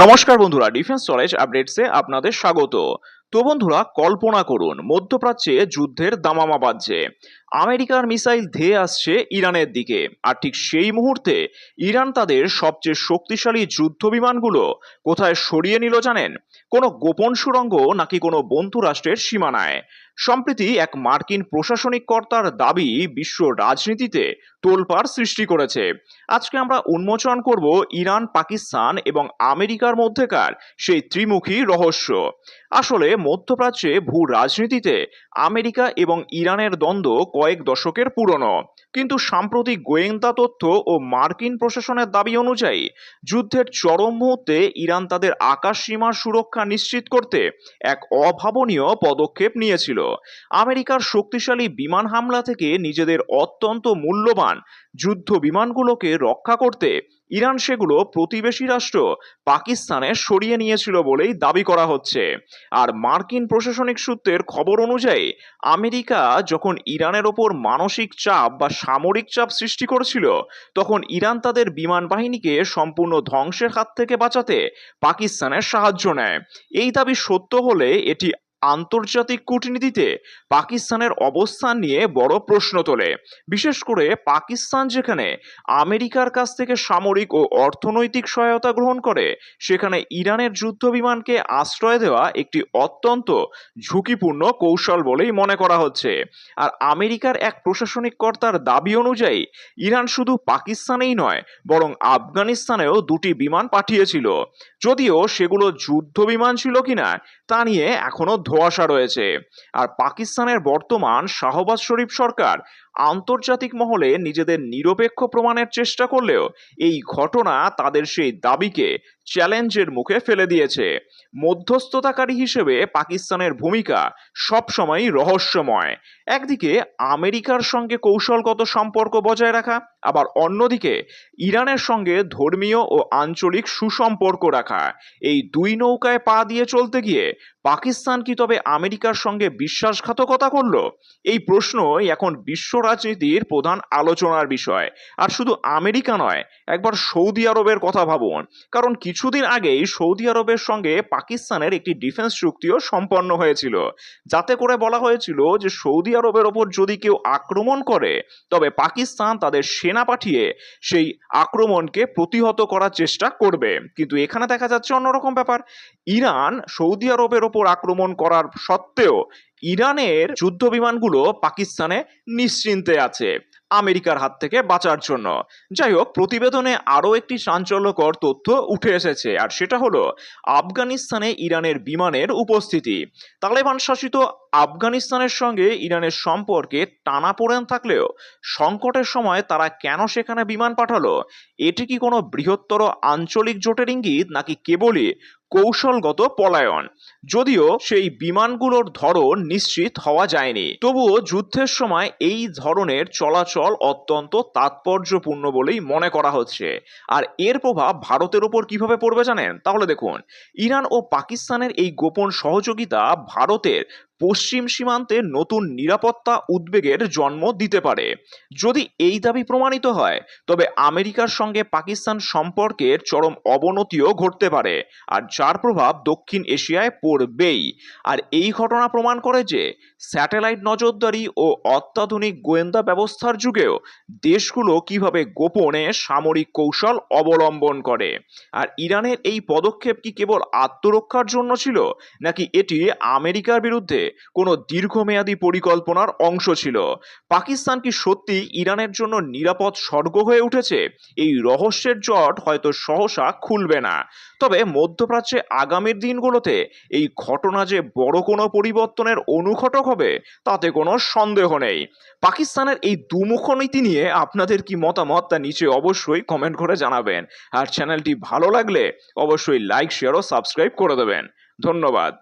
নমস্কার বন্ধুরা, defence knowledge আপডেটসে আপনাদের স্বাগত। তো বন্ধুরা, কল্পনা করুন মধ্যপ্রাচ্যে যুদ্ধের দামামা বাজছে। আমেরিকার মিসাইল ধেয়ে আসছে ইরানের দিকে, আর ঠিক সেই মুহূর্তে ইরান তাদের সবচেয়ে শক্তিশালী যুদ্ধ বিমানগুলো কোথায় সরিয়ে নিল জানেন? কোনো গোপন সুড়ঙ্গ নাকি কোনো বন্ধু রাষ্ট্রের সীমানায়? সম্প্রতি এক মার্কিন প্রশাসনিক কর্তার দাবি বিশ্ব রাজনীতিতে তোলপাড় সৃষ্টি করেছে। আজকে আমরা উন্মোচন করব ইরান, পাকিস্তান এবং আমেরিকার মধ্যেকার সেই ত্রিমুখী রহস্য। আসলে মধ্যপ্রাচ্যে ভূ রাজনীতিতে আমেরিকা এবং ইরানের দ্বন্দ্ব কয়েক দশকের পুরনো, কিন্তু সাম্প্রতিক গোয়েন্দা তথ্য ও মার্কিন প্রশাসনের দাবি অনুযায়ী যুদ্ধের চরম মুহূর্তে ইরান তাদের আকাশ সীমার সুরক্ষা নিশ্চিত করতে এক অভাবনীয় পদক্ষেপ নিয়েছিল। আমেরিকার শক্তিশালী বিমান হামলা থেকে নিজেদের অত্যন্ত মূল্যবান যুদ্ধ বিমানগুলোকে রক্ষা করতে ইরান সেগুলো প্রতিবেশী রাষ্ট্র পাকিস্তানে সরিয়ে নিয়েছিল বলেই দাবি করা হচ্ছে। আর মার্কিন প্রশাসনিক সূত্রের খবর অনুযায়ী আমেরিকা যখন ইরানের ওপর মানসিক চাপ বা সামরিক চাপ সৃষ্টি করেছিল, তখন ইরান তাদের বিমান বাহিনীকে সম্পূর্ণ ধ্বংসের হাত থেকে বাঁচাতে পাকিস্তানের সাহায্য নেয়। এই দাবি সত্য হলে এটি আন্তর্জাতিক কূটনীতিতে পাকিস্তানের অবস্থান নিয়ে বড় প্রশ্ন তোলে। বিশেষ করে পাকিস্তান যেখানে আমেরিকার কাছ থেকে সামরিক ও অর্থনৈতিক সহায়তা গ্রহণ করে, সেখানে ইরানের যুদ্ধ বিমানকে আশ্রয় দেওয়া একটি অত্যন্ত ঝুঁকিপূর্ণ কৌশল বলেই মনে করা হচ্ছে। আর আমেরিকার এক প্রশাসনিক কর্তার দাবি অনুযায়ী ইরান শুধু পাকিস্তানেই নয়, বরং আফগানিস্তানেও দুটি বিমান পাঠিয়েছিল। যদিও সেগুলো যুদ্ধ বিমান ছিল কিনা তা নিয়ে এখনো ধোঁয়াশা রয়েছে। আর পাকিস্তানের বর্তমান শাহবাজ শরীফ সরকার আন্তর্জাতিক মহলে নিজেদের নিরপেক্ষ প্রমাণের চেষ্টা করলেও এই ঘটনা তাদের সেই দাবিকে চ্যালেঞ্জের মুখে ফেলে দিয়েছে। মধ্যস্থতাকারী হিসেবে পাকিস্তানের ভূমিকা সবসময়ই রহস্যময়। একদিকে আমেরিকার সঙ্গে কৌশলগত সম্পর্ক বজায় রাখা, আবার অন্যদিকে ইরানের সঙ্গে ধর্মীয় ও আঞ্চলিক সুসম্পর্ক রাখা। এই দুই নৌকায় পা দিয়ে চলতে গিয়ে পাকিস্তান কি তবে আমেরিকার সঙ্গে বিশ্বাসঘাতকতা করলো? এই প্রশ্নই এখন বিশ্ব রাজনীতির প্রধান আলোচনার বিষয়। আর শুধু আমেরিকা নয়, একবার সৌদি আরবের কথা ভাবুন। কারণ কিছুদিন আগেই সৌদি আরবের সঙ্গে পাকিস্তানের একটি ডিফেন্স চুক্তিও সম্পন্ন হয়েছিল, যাতে করে বলা হয়েছিল যে সৌদি আরবের ওপর যদি কেউ আক্রমণ করে, তবে পাকিস্তান তাদের সেনা পাঠিয়ে সেই আক্রমণকে প্রতিহত করার চেষ্টা করবে। কিন্তু এখানে দেখা যাচ্ছে অন্যরকম ব্যাপার। ইরান সৌদি আরবের ওপর আক্রমণ করার সত্ত্বেও ইরানের যুদ্ধ বিমানগুলো পাকিস্তানে নিশ্চিন্তে আছে আমেরিকার হাত থেকে বাঁচার জন্য। যাই হোক, প্রতিবেদনে আরও একটি চাঞ্চল্যকর তথ্য উঠে এসেছে, আর সেটা হলো আফগানিস্তানে ইরানের বিমানের উপস্থিতি। তালেবান শাসিত আফগানিস্তানের সঙ্গে ইরানের সম্পর্কে টানাপোড়েন থাকলেও সংকটের সময় তারা কেন সেখানে বিমান পাঠালো? এটি কি কোনো বৃহত্তর আঞ্চলিক জোটের ইঙ্গিত, নাকি কেবলই কৌশলগত পলায়ন? যদিও সেই বিমানগুলোর ধরন নিশ্চিত হওয়া যায়নি, তবুও যুদ্ধের সময় এই ধরনের চলাচল অত্যন্ত তাৎপর্যপূর্ণ বলেই মনে করা হচ্ছে। আর এর প্রভাব ভারতের উপর কিভাবে পড়বে জানেন? তাহলে দেখুন, ইরান ও পাকিস্তানের এই গোপন সহযোগিতা ভারতের পশ্চিম সীমান্তে নতুন নিরাপত্তা উদ্বেগের জন্ম দিতে পারে। যদি এই দাবি প্রমাণিত হয়, তবে আমেরিকার সঙ্গে পাকিস্তান সম্পর্কের চরম অবনতিও ঘটতে পারে, আর যার প্রভাব দক্ষিণ এশিয়ায় পড়বেই। আর এই ঘটনা প্রমাণ করে যে স্যাটেলাইট নজরদারি ও অত্যাধুনিক গোয়েন্দা ব্যবস্থার যুগেও দেশগুলো কিভাবে গোপনে সামরিক কৌশল অবলম্বন করে। আর ইরানের এই পদক্ষেপ কি কেবল আত্মরক্ষার জন্য ছিল, নাকি এটি আমেরিকার বিরুদ্ধে কোনো দীর্ঘমেয়াদী পরিকল্পনার অংশ ছিল? পাকিস্তান কি সত্যি ইরানের জন্য নিরাপদ স্বর্গ হয়ে উঠেছে? এই রহস্যের জট হয়তো সহসা খুলবে না, তবে মধ্যপ্রাচ্যে আগামীর দিনগুলোতে এই ঘটনা যে বড় কোনো পরিবর্তনের অনুঘটক হবে, তাতে কোনো সন্দেহ নেই। পাকিস্তানের এই দুমুখ নীতি নিয়ে আপনাদের কি মতামত, তা নিচে অবশ্যই কমেন্ট করে জানাবেন। আর চ্যানেলটি ভালো লাগলে অবশ্যই লাইক, শেয়ার ও সাবস্ক্রাইব করে দেবেন। ধন্যবাদ।